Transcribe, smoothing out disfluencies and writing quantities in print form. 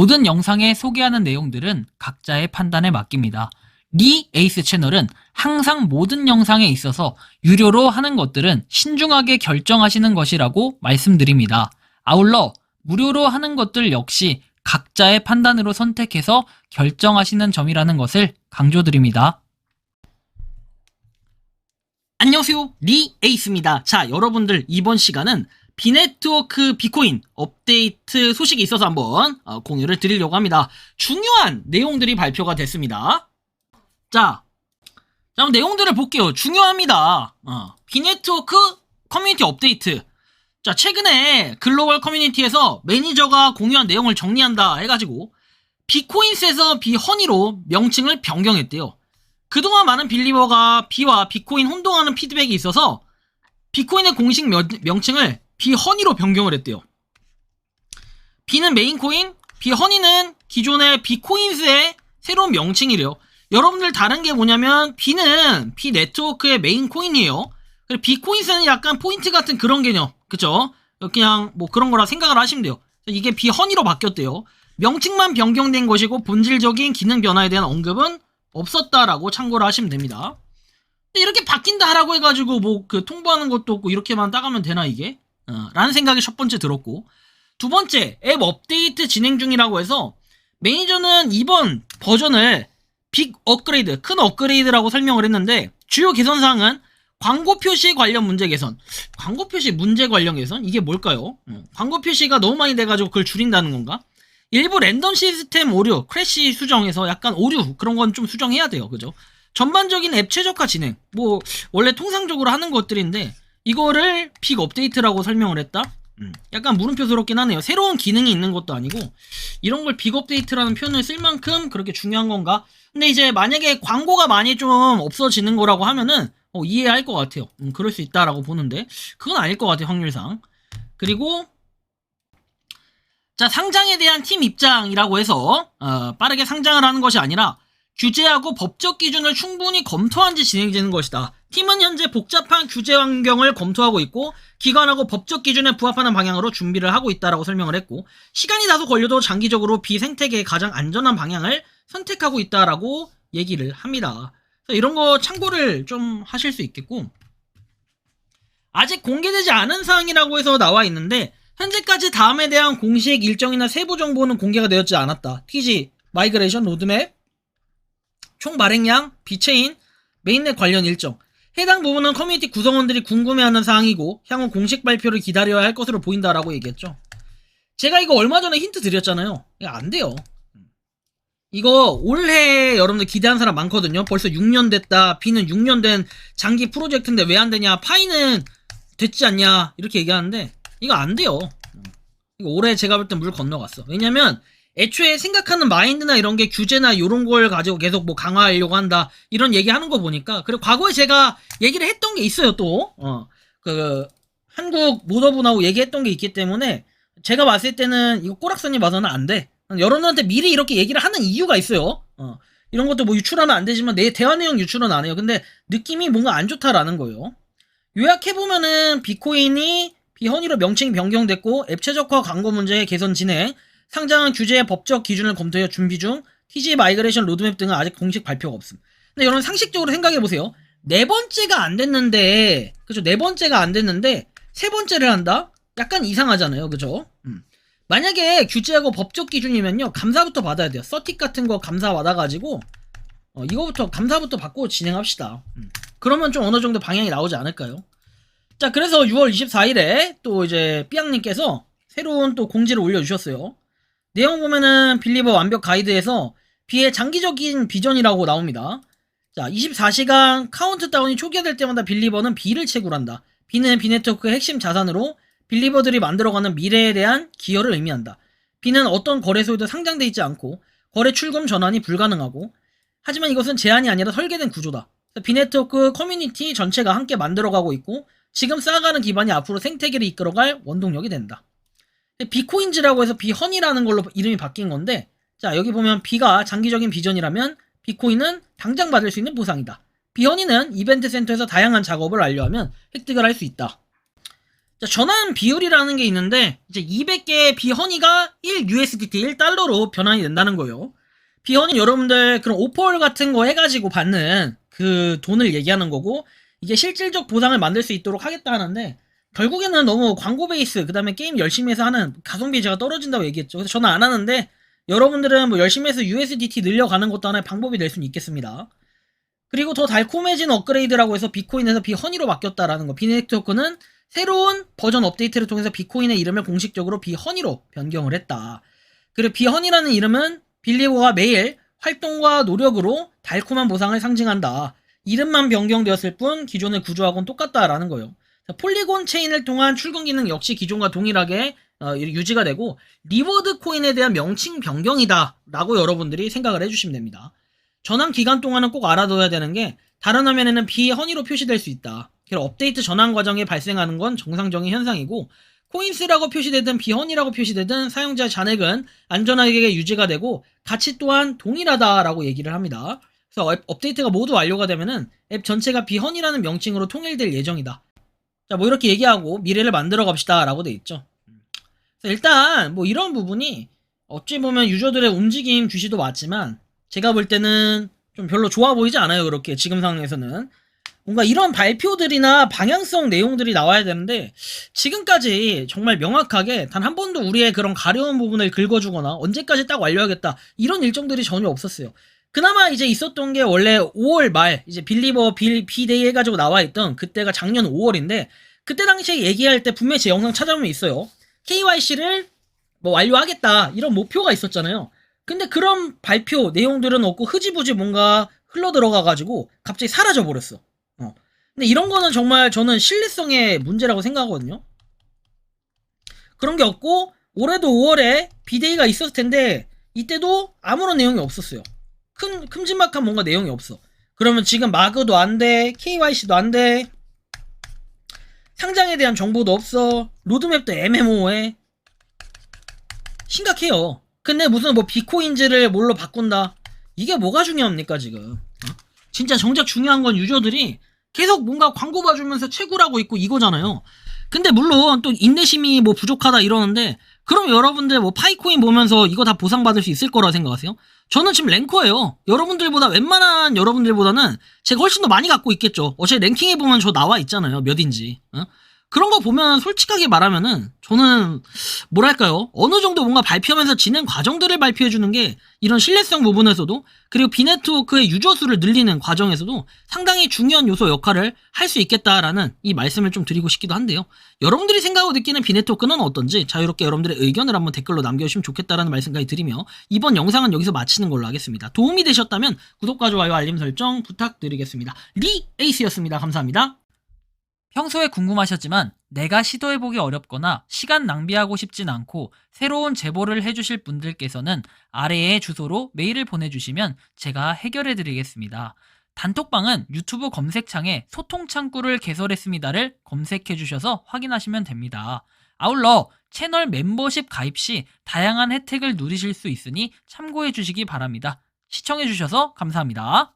모든 영상에 소개하는 내용들은 각자의 판단에 맡깁니다. 리 에이스 채널은 항상 모든 영상에 있어서 유료로 하는 것들은 신중하게 결정하시는 것이라고 말씀드립니다. 아울러 무료로 하는 것들 역시 각자의 판단으로 선택해서 결정하시는 점이라는 것을 강조드립니다. 안녕하세요, 리 에이스입니다. 자, 여러분들 이번 시간은 비네트워크 비코인 업데이트 소식이 있어서 한번 공유를 드리려고 합니다. 중요한 내용들이 발표가 됐습니다. 자, 한번 내용들을 볼게요. 중요합니다. 비네트워크 커뮤니티 업데이트. 자, 최근에 글로벌 커뮤니티에서 매니저가 공유한 내용을 정리한다 해가지고 비코인스에서 비허니로 명칭을 변경했대요. 그동안 많은 빌리버가 비와 비코인 혼동하는 피드백이 있어서 비코인의 공식 명칭을 비허니로 변경을 했대요. 비는 메인코인, 비허니는 기존의 비코인스의 새로운 명칭이래요. 여러분들 다른 게 뭐냐면 비는 비네트워크의 메인코인이에요. 그리고 비코인스는 약간 포인트 같은 그런 개념, 그쵸? 그냥 뭐 그런 거라 생각을 하시면 돼요. 이게 비허니로 바뀌었대요. 명칭만 변경된 것이고 본질적인 기능 변화에 대한 언급은 없었다라고 참고를 하시면 됩니다. 근데 이렇게 바뀐다 하라고 해가지고 뭐 그 통보하는 것도 없고 이렇게만 따가면 되나 이게? 라는 생각이 첫 번째 들었고, 두 번째, 앱 업데이트 진행 중이라고 해서 매니저는 이번 버전을 빅 업그레이드, 큰 업그레이드라고 설명을 했는데 주요 개선사항은 광고 표시 관련 문제 개선. 광고 표시 문제 관련 개선? 이게 뭘까요? 광고 표시가 너무 많이 돼가지고 그걸 줄인다는 건가? 일부 랜덤 시스템 오류, 크래시 수정해서 약간 오류 그런 건 좀 수정해야 돼요. 그죠? 전반적인 앱 최적화 진행. 뭐 원래 통상적으로 하는 것들인데 이거를 빅 업데이트라고 설명을 했다? 약간 물음표스럽긴 하네요. 새로운 기능이 있는 것도 아니고 이런 걸 빅 업데이트라는 표현을 쓸 만큼 그렇게 중요한 건가? 근데 이제 만약에 광고가 많이 좀 없어지는 거라고 하면은 이해할 것 같아요. 그럴 수 있다라고 보는데 그건 아닐 것 같아요, 확률상. 그리고 자, 상장에 대한 팀 입장이라고 해서 빠르게 상장을 하는 것이 아니라 규제하고 법적 기준을 충분히 검토한 뒤 진행되는 것이다. 팀은 현재 복잡한 규제 환경을 검토하고 있고 기관하고 법적 기준에 부합하는 방향으로 준비를 하고 있다라고 설명을 했고, 시간이 다소 걸려도 장기적으로 비생태계에 가장 안전한 방향을 선택하고 있다라고 얘기를 합니다. 이런 거 참고를 좀 하실 수 있겠고, 아직 공개되지 않은 사항이라고 해서 나와 있는데 현재까지 다음에 대한 공식 일정이나 세부 정보는 공개가 되었지 않았다. TG, 마이그레이션 로드맵, 총 발행량, 비체인, 메인넷 관련 일정. 해당 부분은 커뮤니티 구성원들이 궁금해하는 사항이고 향후 공식 발표를 기다려야 할 것으로 보인다라고 얘기했죠. 제가 이거 얼마 전에 힌트 드렸잖아요. 이거 안 돼요. 이거 올해 여러분들 기대한 사람 많거든요. 벌써 6년 됐다. 비는 6년 된 장기 프로젝트인데 왜 안 되냐. 파이는 됐지 않냐. 이렇게 얘기하는데 이거 안 돼요. 이거 올해 제가 볼 땐 물 건너갔어. 왜냐면 애초에 생각하는 마인드나 이런 게 규제나 이런 걸 가지고 계속 뭐 강화하려고 한다 이런 얘기하는 거 보니까, 그리고 과거에 제가 얘기를 했던 게 있어요. 또 한국 모더분하고 얘기했던 게 있기 때문에 제가 봤을 때는 이거 꼬락선이 봐서는 안 돼. 여러분한테 미리 이렇게 얘기를 하는 이유가 있어요. 이런 것도 뭐 유출하면 안 되지만 내 대화 내용 유출은 안 해요. 근데 느낌이 뭔가 안 좋다라는 거예요. 요약해보면은 비코인이 비허니로 명칭이 변경됐고 앱 최적화 광고 문제 개선 진행, 상장은 규제의 법적 기준을 검토해 준비 중, TG 마이그레이션 로드맵 등은 아직 공식 발표가 없음. 근데 여러분 상식적으로 생각해보세요. 네 번째가 안 됐는데, 그죠? 네 번째가 안 됐는데 세 번째를 한다? 약간 이상하잖아요. 그죠? 만약에 규제하고 법적 기준이면요, 감사부터 받아야 돼요. 서틱 같은 거 감사 받아가지고 이거부터 감사부터 받고 진행합시다. 그러면 좀 어느 정도 방향이 나오지 않을까요? 자, 그래서 6월 24일에 또 이제 삐약님께서 새로운 또 공지를 올려주셨어요. 내용 보면은 빌리버 완벽 가이드에서 비의 장기적인 비전이라고 나옵니다. 자, 24시간 카운트다운이 초기화될 때마다 빌리버는 비를 채굴한다. 비는 비네트워크의 핵심 자산으로 빌리버들이 만들어가는 미래에 대한 기여를 의미한다. 비는 어떤 거래소에도 상장돼 있지 않고 거래 출금 전환이 불가능하고, 하지만 이것은 제한이 아니라 설계된 구조다. 비네트워크 커뮤니티 전체가 함께 만들어가고 있고 지금 쌓아가는 기반이 앞으로 생태계를 이끌어갈 원동력이 된다. 비코인즈라고 해서 비허니라는 걸로 이름이 바뀐 건데, 자, 여기 보면 비가 장기적인 비전이라면 비코인은 당장 받을 수 있는 보상이다. 비허니는 이벤트 센터에서 다양한 작업을 완료하면 획득을 할 수 있다. 자, 전환 비율이라는 게 있는데 이제 200개의 비허니가 1USDT 1달러로 변환이 된다는 거예요. 비허니 여러분들 그런 오퍼 같은 거 해가지고 받는 그 돈을 얘기하는 거고, 이게 실질적 보상을 만들 수 있도록 하겠다 하는데, 결국에는 너무 광고 베이스, 그 다음에 게임 열심히 해서 하는 가성비 제가 떨어진다고 얘기했죠. 그래서 저는 안 하는데, 여러분들은 뭐 열심히 해서 USDT 늘려가는 것도 하나의 방법이 될 수는 있겠습니다. 그리고 더 달콤해진 업그레이드라고 해서 비코인에서 비허니로 바뀌었다라는 거. 비네트워크는 새로운 버전 업데이트를 통해서 비코인의 이름을 공식적으로 비허니로 변경을 했다. 그리고 비허니라는 이름은 빌리버가 매일 활동과 노력으로 달콤한 보상을 상징한다. 이름만 변경되었을 뿐 기존의 구조하고는 똑같다라는 거예요. 폴리곤 체인을 통한 출금 기능 역시 기존과 동일하게 유지가 되고, 리워드 코인에 대한 명칭 변경이다 라고 여러분들이 생각을 해주시면 됩니다. 전환 기간 동안은 꼭 알아둬야 되는 게, 다른 화면에는 비허니로 표시될 수 있다. 그리고 업데이트 전환 과정에 발생하는 건 정상적인 현상이고, 코인스라고 표시되든 비허니라고 표시되든 사용자 잔액은 안전하게 유지가 되고 가치 또한 동일하다라고 얘기를 합니다. 그래서 업데이트가 모두 완료가 되면은 앱 전체가 비허니라는 명칭으로 통일될 예정이다. 자, 뭐 이렇게 얘기하고 미래를 만들어 갑시다 라고 돼 있죠. 일단 뭐 이런 부분이 어찌 보면 유저들의 움직임 주시도 맞지만, 제가 볼 때는 좀 별로 좋아 보이지 않아요. 그렇게 지금 상황에서는 뭔가 이런 발표들이나 방향성 내용들이 나와야 되는데, 지금까지 정말 명확하게 단 한 번도 우리의 그런 가려운 부분을 긁어주거나 언제까지 딱 완료하겠다 이런 일정들이 전혀 없었어요. 그나마 이제 있었던 게 원래 5월 말 이제 빌리버 비데이 해가지고 나와있던 그때가 작년 5월인데, 그때 당시에 얘기할 때 분명히 제 영상 찾아보면 있어요. KYC를 뭐 완료하겠다 이런 목표가 있었잖아요. 근데 그런 발표 내용들은 없고 흐지부지 뭔가 흘러들어가가지고 갑자기 사라져버렸어. 근데 이런 거는 정말 저는 신뢰성의 문제라고 생각하거든요. 그런 게 없고, 올해도 5월에 비데이가 있었을 텐데 이때도 아무런 내용이 없었어요. 큼지막한 뭔가 내용이 없어. 그러면 지금 마그도 안 돼, KYC도 안 돼, 상장에 대한 정보도 없어, 로드맵도 애매모호해. 심각해요. 근데 무슨 뭐 비코인즈를 뭘로 바꾼다, 이게 뭐가 중요합니까 지금? 진짜 정작 중요한 건 유저들이 계속 뭔가 광고 봐주면서 채굴하고 있고 이거잖아요. 근데 물론 또 인내심이 뭐 부족하다 이러는데, 그럼 여러분들 뭐 파이코인 보면서 이거 다 보상받을 수 있을 거라 생각하세요? 저는 지금 랭커예요. 여러분들보다 웬만한 여러분들보다는 제가 훨씬 더 많이 갖고 있겠죠. 어차피 랭킹에 보면 저 나와 있잖아요. 몇인지. 그런 거 보면 솔직하게 말하면은 저는 뭐랄까요, 어느 정도 뭔가 발표하면서 진행 과정들을 발표해주는 게 이런 신뢰성 부분에서도, 그리고 비네트워크의 유저 수를 늘리는 과정에서도 상당히 중요한 요소 역할을 할 수 있겠다라는 이 말씀을 좀 드리고 싶기도 한데요. 여러분들이 생각하고 느끼는 비네트워크는 어떤지 자유롭게 여러분들의 의견을 한번 댓글로 남겨주시면 좋겠다라는 말씀까지 드리며, 이번 영상은 여기서 마치는 걸로 하겠습니다. 도움이 되셨다면 구독과 좋아요 알림 설정 부탁드리겠습니다. 리에이스였습니다. 감사합니다. 평소에 궁금하셨지만 내가 시도해보기 어렵거나 시간 낭비하고 싶진 않고 새로운 제보를 해주실 분들께서는 아래의 주소로 메일을 보내주시면 제가 해결해드리겠습니다. 단톡방은 유튜브 검색창에 소통창구를 개설했습니다를 검색해주셔서 확인하시면 됩니다. 아울러 채널 멤버십 가입 시 다양한 혜택을 누리실 수 있으니 참고해주시기 바랍니다. 시청해주셔서 감사합니다.